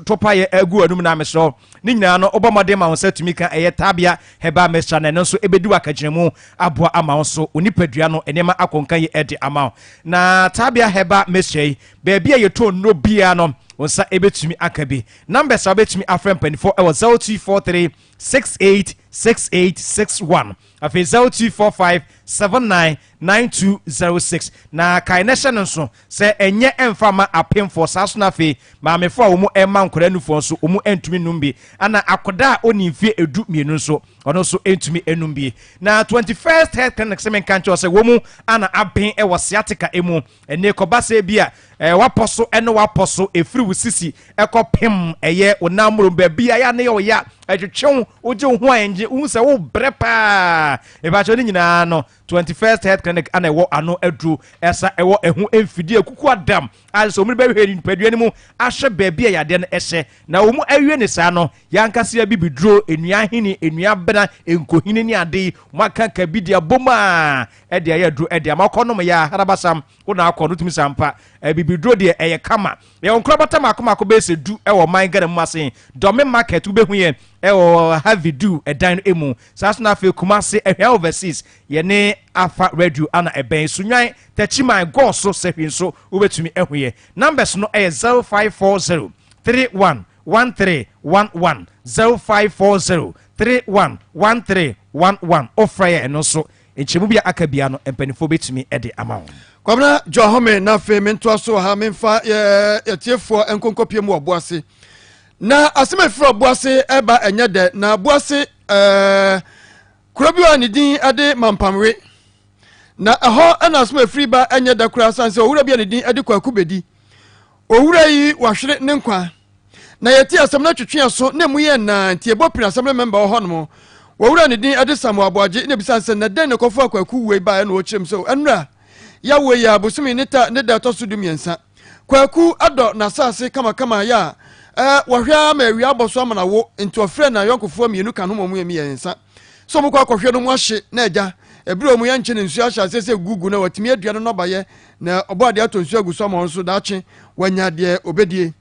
Speaker 1: topa ye agu anum na meso ni nyina no obomode ma wonsa tumi kan eye tabia heba mesra na no so ebedi wakagiremu aboa ama wonso onipadua no enema akonkan ye edi ama na tabia heba mesra baabi ye to no bia no wonsa ebetumi akabi numbers abetumi afrem penifo e was 0243 686861 afi 0245799206 na kainesha nso se enye emfama apemfo saso na fi maamefo a wo mu emma nkora nufo nso wo mu entumi numbi ana akoda oni mfie edu mienu nso ono so entumi enumbi na 21st health clinic semen kancho se wo mu ana aben e wosiatika emu ene kobase bia waposo ene waposo efiri wusisi ekopem eye onamuro babia ya ne yo ya etwetwe oje ho anje hu se wo brepa e ba cho ni nyina no 21st health clinic ana ewo ano adru esa ewo ehu emfidi akuku adam also mu be hweri nipadua ni mu ahwe babia ya de no ehye na wo mu awie ne sa no yankase ya bibidro enua hini enua bena enkohini ni ade maka kabidia boma e de ya adru e de amakonom ya harabasam wo na akọ no tumi sampa bibidro de eye kama ye onkro batam akoma be se du e wo man gana mu asen dome market wo be hu ye e wo have do e dan emu saso na fe kumase ehwa overseas ye ne afa radio ana eben sunwan tachiman go so sehwin so wo betumi ehu ye numbers no e 0540 311311 0540 311311 ofra ye no so enchemu bia akabia no empanifo betumi e de amawo
Speaker 2: kwabna johome na fe mento aso ha memfa etiefo enkonkopie mu oboase na asemefro oboase eba enye de na oboase kurobio ni din ade mampamwe na eho ana asemefri ba enye de kura sanse owura bia ni din ade kwaku bedi owura yi wahwere ne nkwa na yeti asem na twetwe so na mu ye na tiebo pira asem member ho no owura ni din ade samu aboaje na bisanse na den ne kofo akwaku we ba na o kyerem so enra yawe ya busumi nita ne da to so dumiensa kwaku ado na sase kama ya wahwa ma wi aboso amana wo nti ofre na yonkofo mienu kan ho mu emiensa so mu kwa akohwe no mu ahye na eja ebiro mu yanche ne nsu ahya sese gugu na watimi adua no baye na obode ato nsu aguso ma nso daache wanya de obedie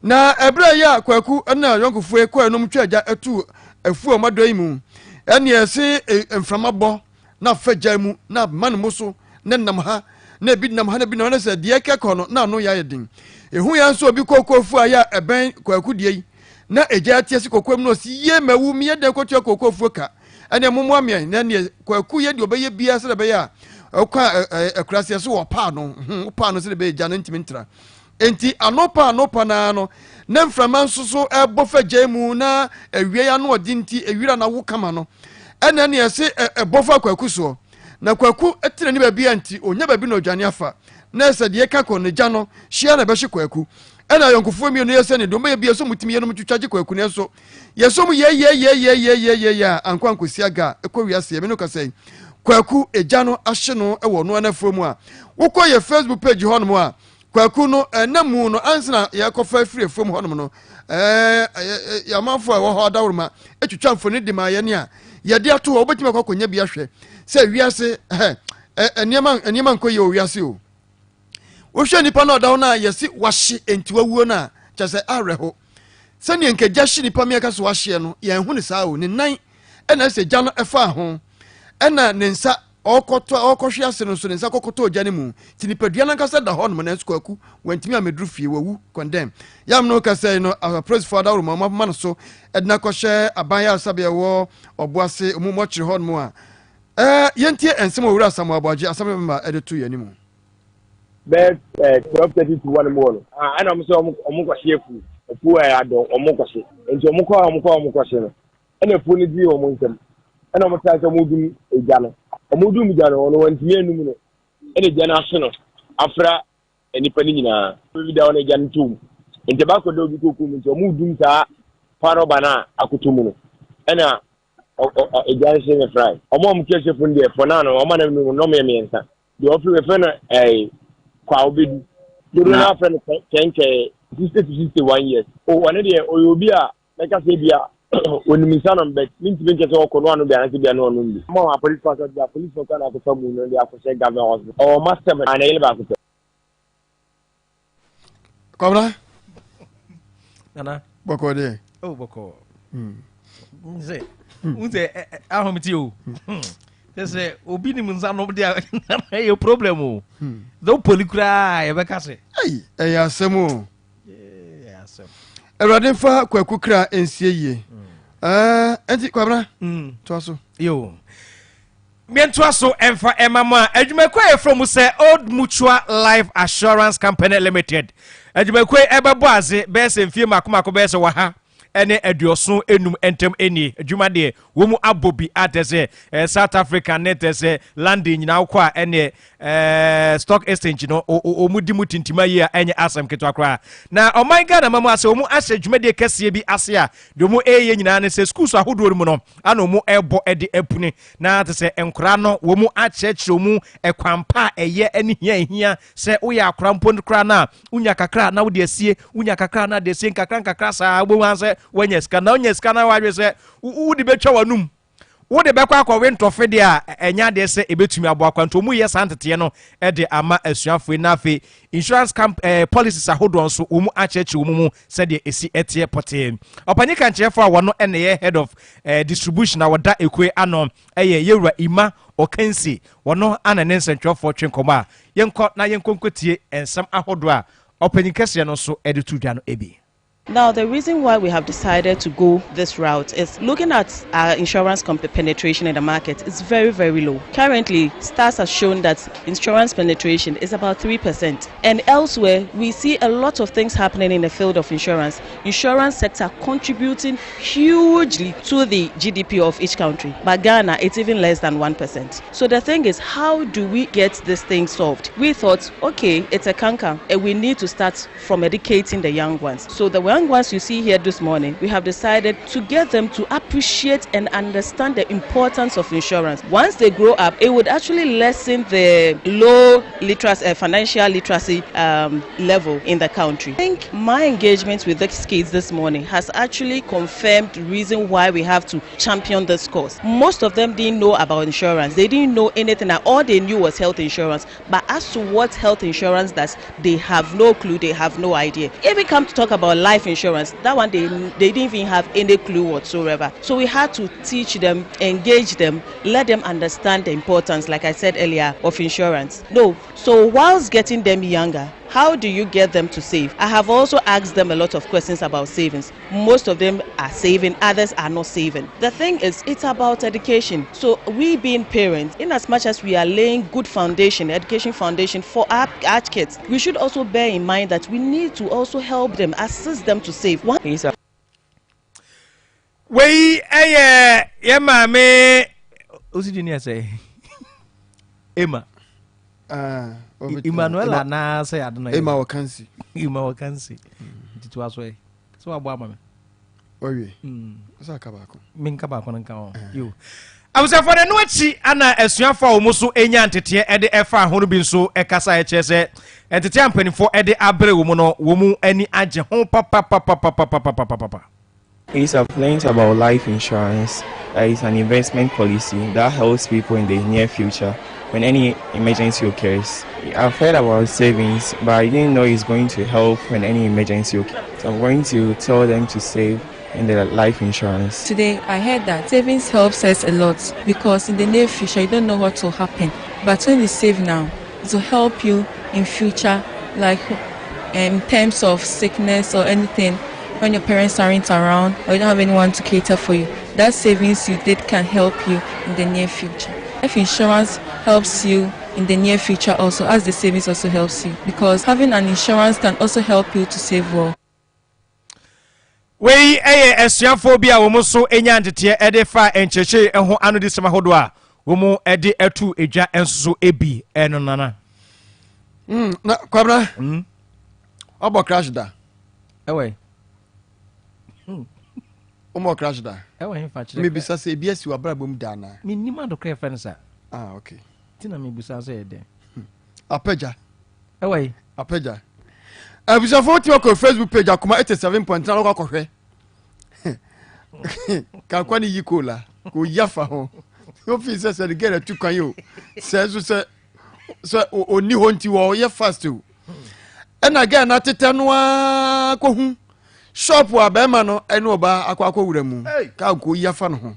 Speaker 2: na ebiro ya kwaku na yonkofo ekwa no mtwa eja etu afu omadoyi mu ene ese emframabo na faja mu na man muso ne nam ha na bi nam ha na bi na se de kekọ no na no ya yedin ehu ya nso obi kokofu aya eben kwaku die na eja atie sikokwam no si ye mawu mi ye de kotu kokofu ka ene mumu amia na ne kwaku ye de obeye bia se de be ya okwa akurase so wo pa no pa no se de be ja na ntimi ntra enti anopa na no na mframa nsoso ebofa jemu na ewie ya no odinti ewira na wo kama no ene ne se ebofa kwaku so na kwaku etire ni babi anti onya babi no dwane afa na ese de kako ne gya no hia na be hye kwaku ena yonkofo mi no yese ne do me bia so mutimi ye no mutwatwaje kwaku ne so yeso mu ye ankwankosi aga ekowiase ye me no kasai kwaku egya no ahye no ewo no anafo mu a wokọ ye Facebook page ho no a kwaku no enamu no ansina ye kofa free fom ho no no ya manfo a wo ho adawruma etwatwa mfoni de ma ye ne a ye de ato wo betima kwakonya bia hwe se wiase eniema nko ye wiase o wo hwe nipa na odaw na ye si wahye entiwawuo na kyese areho se ne nkagya hye nipa me aka so wahye no ye hu ne saa o ne nan ena se gya no efa ho ena ne nsa okohwe ase no so ne nsa kokoto ogya ne mu ti nipadua na kasa da ho no na skwaku wantimi amedru fie wawu condemn yam no kasa no praise for that room ma so edna kohye aban ya sabe wo oboase omumo kyere ho no a yentie ensem owura samu aboaje asame member edetu yanimu
Speaker 14: bet 12:30 to 1 more ana mo so omo kwahye fu ofu ado omo kwahye enti omo kwahye no ana fu ni di omo ntem ana mo tsa so mo dum egya no omo dum egya no wantimi enum no ene gya na ase no afra enipa ni nyina bi da ona egya no tum enti ba ko do bi ko kum enti omo dum sa faro bana akutumu no ana egya se ne fry omo kese fu ndi for na no omo na no me miensa di ofi we fe no kwa obedu do na friend kenke 61 years o wane de oyobi a meka se bia when you son bet means to get all one of the answer be known. More police officer, the police officer, the family, the officer, governor, or master, and a officer.
Speaker 2: Come
Speaker 1: Nana.
Speaker 2: Boko de.
Speaker 1: Oh, Boko. Say, I home to you. They say, Obini Munza no dia your problem. Though Polycra, ever case.
Speaker 2: Hey, asemo. Yes, Eradin fa kwakukra ensie ye. Enti kwabra. Toaso.
Speaker 1: Yo. Mientoaso emfa emama adwumakwa from say Old Mutual Life Assurance Company Limited. Adwumakwa ebabo aze be se mfie makomako be se wa ha ene aduoso enum entem eni adwuma de wo mu abobi atese South Africa net se landing nyina kwa ene stock exchange no omudi mutintima yi a enye asem keto akra na oman Ghana mamu ase omu ase adwuma de kese bi ase a de mu eye nyina ne se schools ahodo mu no ana omu ebo ede apuni na atese enkora no wo mu achechire omu ekwampa eye ene hia se wo ya akra mpon kra na unya kakra na wo de asie unya kakra na de asie kakra sa wo anse wanya ska na wadwe se wo de betwa wanum wo de bekwa akwa wintofe de a enya de se ebetumi abo akwanto mu yes antete no e de ama asuafo na afi insurance policies ahodo nso wo mu acheche wo mu se de esi etie pote opanyika nchefo a wono ene ye head of distribution awoda ekwe ano eye yewura ima okansi wono anane nsentwofo twenkoma yenko na yenkonkotie ensam ahodo a opanyika se no so ede tudwa no ebi.
Speaker 15: Now, the reason why we have decided to go this route is looking at our insurance penetration in the market is very, very low. Currently, stats have shown that insurance penetration is about 3%. And elsewhere, we see a lot of things happening in the field of insurance. Insurance sector contributing hugely to the GDP of each country. But Ghana, it's even less than 1%. So the thing is, how do we get this thing solved? We thought, okay, it's a canker, and we need to start from educating the young ones. So the young ones you see here this morning, we have decided to get them to appreciate and understand the importance of insurance. Once they grow up, it would actually lessen the low literacy, financial literacy level in the country. I think my engagement with these kids this morning has actually confirmed the reason why we have to champion this cause. Most of them didn't know about insurance. They didn't know anything. All they knew was health insurance. But as to what health insurance does, they have no clue. They have no idea. If we come to talk about life insurance, that one they didn't even have any clue whatsoever. So we had to teach them, engage them, let them understand the importance, like I said earlier, of insurance. No, so whilst getting them younger, how do you get them to save? I have also asked them a lot of questions about savings. Most of them are saving, others are not saving. The thing is, it's about education. So we being parents, in as much as we are laying good foundation, education foundation for our kids, we should also bear in mind that we need to also help them, assist them to save. One is
Speaker 1: mame Osidini say Emma Emmanuel na say I don't know
Speaker 2: Emma Wakansi
Speaker 1: Titu aswe so abo ama me
Speaker 2: owie so akabako
Speaker 1: min kabako nka o yo abusafo de no achi ana asuafo a wo so enya ntete e de efa hono bi nso e kasa e chese ntete ampanifo e de abre wo mu no wo mu ani age ho papa.
Speaker 16: It's a plan about life insurance. It's an investment policy that helps people in the near future when any emergency occurs. I've heard about savings, but I didn't know it's going to help when any emergency occurs. So I'm going to tell them to save in the life insurance.
Speaker 17: Today, I heard that savings helps us a lot because in the near future, you don't know what will happen. But when you save now, it will help you in future, like in terms of sickness or anything. When your parents aren't around or you don't have anyone to cater for you, that savings you did can help you in the near future. Life insurance helps you in the near future also, as the savings also helps you, because having an insurance can also help you to save well.
Speaker 1: We esiaphobia wo mo so enya ntete e de fa encheche ho anu di sema hodo a wo mo e de atu edwa enso ebi eno nana
Speaker 2: na kwabra obo crash da
Speaker 1: ewe
Speaker 2: Omo crash da.
Speaker 1: Ewa him fa chire.
Speaker 2: Me bisa se bia si wabra bom da na.
Speaker 1: Me nima do kra fensa.
Speaker 2: Okay.
Speaker 1: Tina me bisa se de.
Speaker 2: Apeja.
Speaker 1: Ewa
Speaker 2: apeja. Abisa 40 ko Facebook page Akoma 87.9 ko hwe. ka kwani yikola ko yafa ho officer said get a tukan yo says so oni ho nti wo ye fast o and again na tetanwa ko hu shop wa be ma no ene oba akwa wura mu ka ko yafa no ho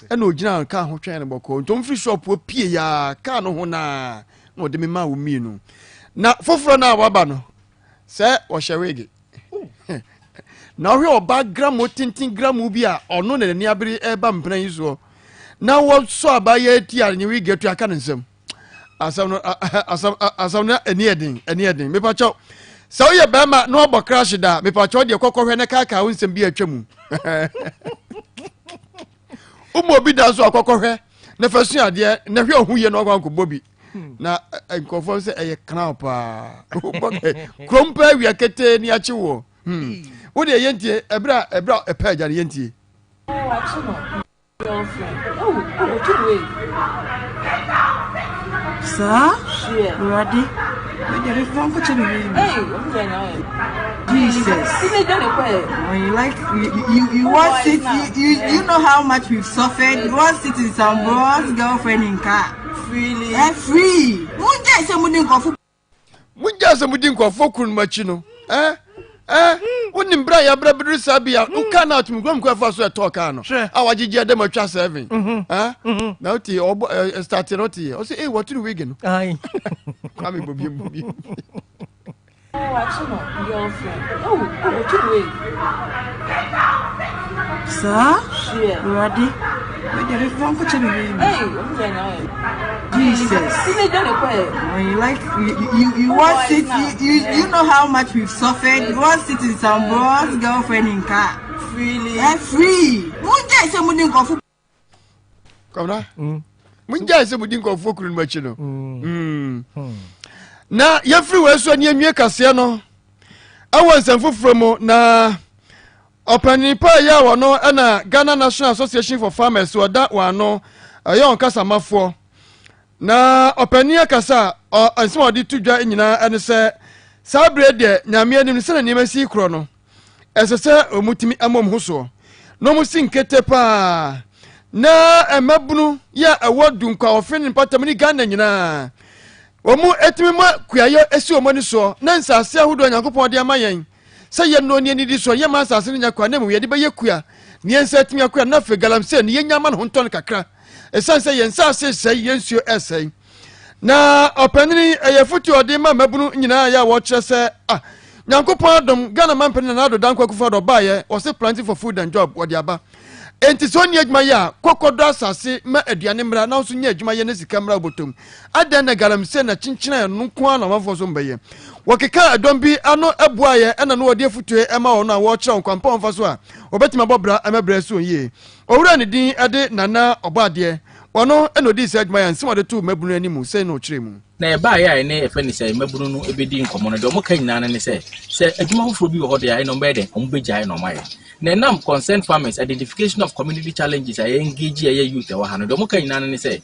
Speaker 2: ene ogina ka ho twen ne boko ntom free shop o pie ya ka no ho na de me ma wo mi no na foforo na waba no se wo hwewege na hwe oba gram o tintin gram bi a ono na ni abere e ba mpena yi so na wo so abaye ti a nyi getu aka nsem asam na eni edin me pa cho so ye be ma no obo crash da me pa cho de kokko ne ka ka nsem bi atwam umo bi da so akokko hwe na fasu ade na hwe ohu ye no akwa bobi na nkofo se eye kana pa krompa wi akete ni achi wo wo de yentie ebra epa jare yentie
Speaker 18: Sir? Ready? Jesus. When you like, you want it, you know how much we've suffered. You want it in some boss girlfriend in car. Freely. Free. Munja
Speaker 2: samudin ko fokun machino. Woni mbra ya bra bidru sabia uka na atum gom ko afa so eto ka no awagige dem atwa 7 na oti start roti o say what do we get no ai kwame bobi
Speaker 18: Sir? Ready? Jesus. When you like, you want it, you know how much we've suffered. You want it in some boss girlfriend in car. Freely. Free. Munja se mudin ko fu.
Speaker 2: Komna? Munja se mudin ko fu kurun machi no. Na ye free we so ne anwie kase no. Awon sanfufuro mu na Opanipa ya wano na Ghana National Association for Farmers wada wano ayo nkasamafo na opania kasa ansema odi tudwa nyina ene se sabre de nyame anim se na nimasi kro no esese omutimi amom hoso no musi nkete pa na emabunu ya awodu nkwa ofin patam ni Ghana nyina omu etimi ma kuayo esi omani so na nsase ahudo Nyankopon de amayen say no ni di so ye ma asase nya kwa na mu ye de be yekua ni ensa timi akua na fe galamse ni ye nyama no nton kakra esan say yensa ase say yensuo esai na opanini eyefuti ode ma mabunu nyina ya wo kire se Nyankopon adom Ghana man pen na ado dan kwakufa do baye o se planting for food and job odi aba enti so ni adwuma ya kokodo asase ma aduane mra na so nya adwuma ye na sika mra botom adan na galamse na chinchina no nko na mafo so mbaye wakeka adombi ano abuaye ena no odi afutue ema wo na wo kire onkwampa onfa so a obetima bobra amabra so ye owura ne din ade nana obade ono eno di se adwuma ya nsi wode tu mabunu animu se no kire mu
Speaker 19: na eba ya ne efe ni se mabunu no ebedi nkomo no de mo kan nyina ne se adwuma hofro bi wo hode ya no mbede ombegya no maye na nam concerned farmers identification of community challenges ay engage ay youth wa hano de mo kan nyina ne se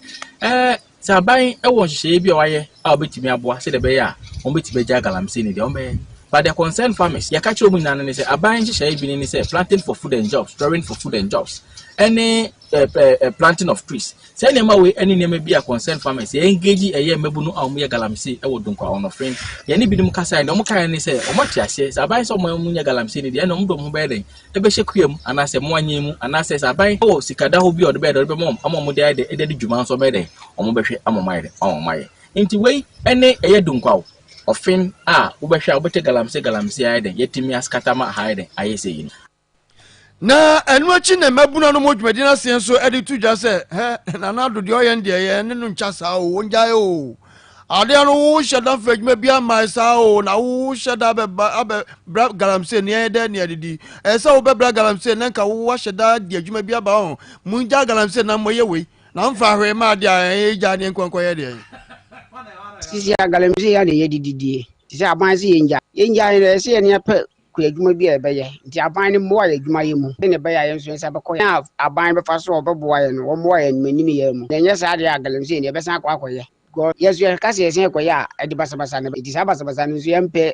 Speaker 19: saban ewo hye bi waye a obetimi aboa se de be ya ombetimi gya galamse ni de ombe but the concerned farmers ya catch omu nyina ne se aban hye bi ni se planting for food and jobs, storing for food and jobs, any planting of trees. Say nema we any nema be a concerned farmers engage eye mabunu a omu ya galamse e wodunkwa ono friend ye ni bidim kasa na omu kan ni se omati ase saban so omu ya galamse ni de na omu do mu be den e be hyekwam anase mo anyemu anase saban o sikada ho bi o de be mom amomu de de dwuma so be den omu be hwe amomaye nti we ene eye dunkwa ofin a wo be hwe a obete galamse aye den yetimi askata ma aye den aye se yin
Speaker 2: na enuachi na mabuna no modwumadi na sen so edi tudwa se na na do de oye ndie ye ne no ncha sa o wonjae o ade no wo sheda fadwuma bia mai sa o na wo sheda be bra galamse ne ede ne adidi esa wo be bra galamse ne nka wo sheda de adwuma bia ba o munja galamse na moye we na mfa hwe ma de a ja ne nkonko ye de
Speaker 20: sisi galamse ya de ye dididie sisi abanse yenja ne se ne pa kuyadwuma bi e beye nti aban ne mo aye dwuma ye mu ne be ya yenso ensa be ko ya aban be fa so obebo ye no wo mo aye manim ye mu nenye sa de agalamse ne be san akwa go yesu ka se esen ko ya e di basabasa ne di sabasabasa ne so yempe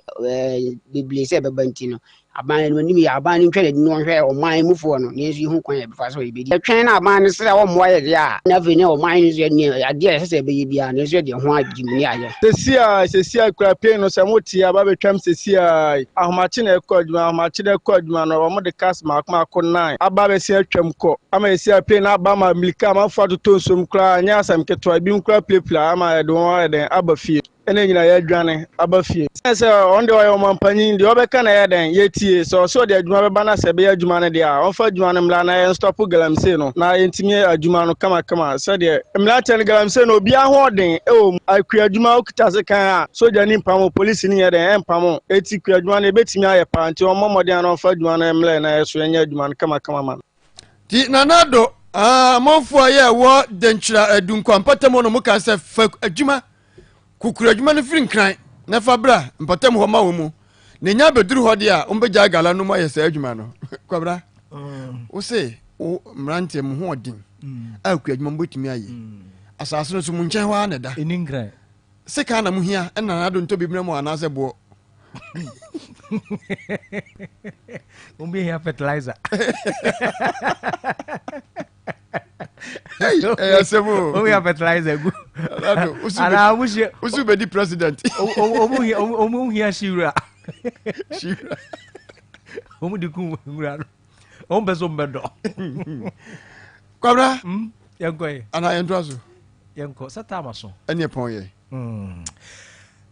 Speaker 20: biblie se be banti no aban no nim ya aban ntwe no hwe o man mufo no ne nso hu kwan ya befa so ebedi atwen na aban no sere wo mo ye dia na ve ne o man no so ne ade a sese be bia ne so de ho agimni aye
Speaker 21: sesia kura pe no se motia ba betwam sesia ahomache na ekwaduma ahomache na ekwaduma no mo de kas makoma ko 9 aba be se atwam ko ama sesia pe na aba ma milika ma fa to som kura nya asam keto bi kura plepla ama de won den aba fie ene nyina ya dwane aba fie se on de o mampanyin de obeka na ya den yetie so de adwuma be bana se be adwuma ne de a on fa adwuma ne mla na ya stop galamse no na yentimi adwuma no kama se de mla ten galamse no obi ahoden e akua adwuma okita se kan a soja ni mpamo police ni ya den empamo eti kua adwuma ne betimi aye panti on momode na on fa adwuma na mla na ya so nya adwuma no kama man
Speaker 2: ti nanado monfo aye wo denchira adunkwapatamo no muka se fa adwuma kukura adwuma no firi nkran na fa bra mpatam ho ma wo mu ne nya beduru ho de a ombegya gala no mo yesa adwuma no kwabra wo se o mrante mu ho odin akua adwuma mbotimi aye asase no so mu nchen ho aneda
Speaker 1: eni nkran
Speaker 2: se ka na mu hia na nado nto bibina mu anase bo
Speaker 1: umbe hia fertilizer
Speaker 2: hey sebo
Speaker 1: umbe hia fertilizer gu
Speaker 2: nado usu be di president
Speaker 1: omu hia shira omu di ku ngura omu beso mbedo
Speaker 2: kwabra
Speaker 1: yanko e
Speaker 2: ana entraso
Speaker 1: yanko sata maso
Speaker 2: ene pon ye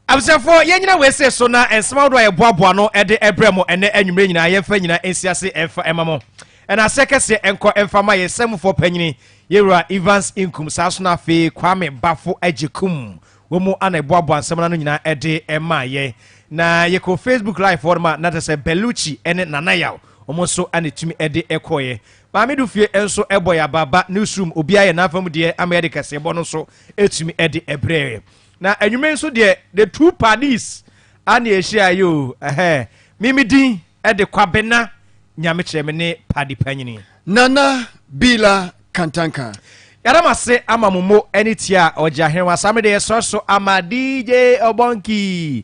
Speaker 1: absefo yenyina wese so na ensema do ye boaboa no ede ebremo ene anwumre nyina yemfa nyina ensiase emfa emamo ena sekese enko emfa ma yesemfo panyini yewura Evans Inkum saso na fe Kwame Bafo ajikum womu ana boaboa ensema no nyina ede ema ye na yeko Facebook live forma na tese Beluchi ene Nanayaw omoso anetumi ede ekoye Mamedu fie enso eboya baba newsroom obia ye na fam de amede kase ebo no so etumi ede ebrere na anwumen so de the two parties ani ehia yo mimidi ede kwabena nyame kyereme padi panyini
Speaker 2: Nana Bila Kantanka
Speaker 1: yaramase amamumo enitia oja henwa samede so ama DJ Obonki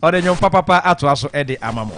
Speaker 1: ode nyom papa ato aso ede amamo